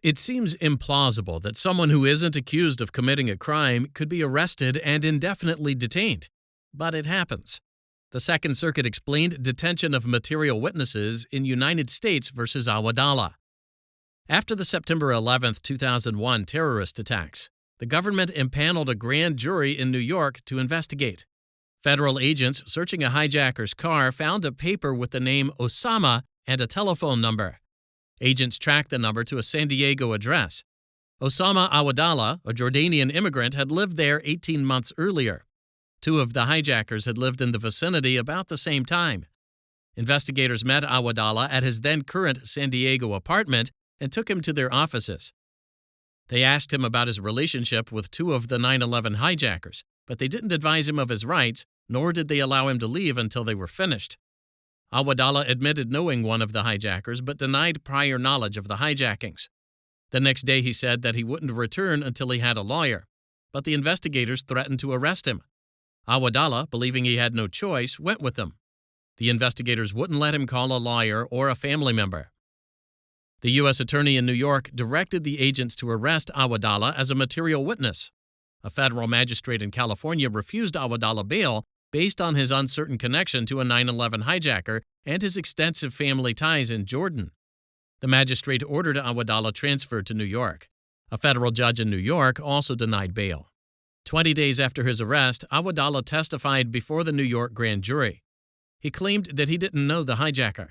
It seems implausible that someone who isn't accused of committing a crime could be arrested and indefinitely detained, but it happens. The Second Circuit explained detention of material witnesses in United States versus Awadallah. After the September 11th, 2001 terrorist attacks, the government impaneled a grand jury in New York to investigate. Federal agents searching a hijacker's car found a paper with the name Osama and a telephone number. Agents tracked the number to a San Diego address. Osama Awadallah, a Jordanian immigrant, had lived there 18 months earlier. Two of the hijackers had lived in the vicinity about the same time. Investigators met Awadallah at his then-current San Diego apartment and took him to their offices. They asked him about his relationship with two of the 9/11 hijackers, but they didn't advise him of his rights, nor did they allow him to leave until they were finished. Awadallah admitted knowing one of the hijackers, but denied prior knowledge of the hijackings. The next day he said that he wouldn't return until he had a lawyer, but the investigators threatened to arrest him. Awadallah, believing he had no choice, went with them. The investigators wouldn't let him call a lawyer or a family member. The U.S. Attorney in New York directed the agents to arrest Awadallah as a material witness. A federal magistrate in California refused Awadallah bail based on his uncertain connection to a 9/11 hijacker and his extensive family ties in Jordan. The magistrate ordered Awadallah transferred to New York. A federal judge in New York also denied bail. 20 days after his arrest, Awadallah testified before the New York grand jury. He claimed that he didn't know the hijacker.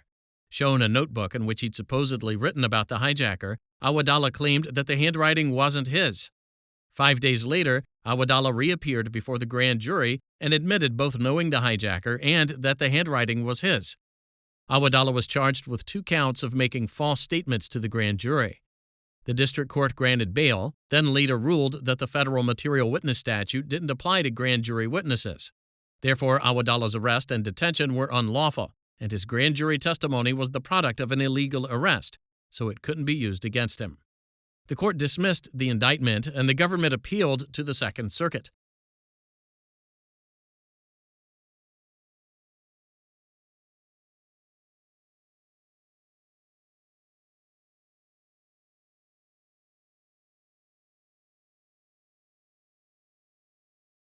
Shown a notebook in which he'd supposedly written about the hijacker, Awadallah claimed that the handwriting wasn't his. 5 days later, Awadallah reappeared before the grand jury and admitted both knowing the hijacker and that the handwriting was his. Awadallah was charged with 2 counts of making false statements to the grand jury. The district court granted bail, then later ruled that the federal material witness statute didn't apply to grand jury witnesses. Therefore, Awadallah's arrest and detention were unlawful, and his grand jury testimony was the product of an illegal arrest, so it couldn't be used against him. The court dismissed the indictment, and the government appealed to the Second Circuit.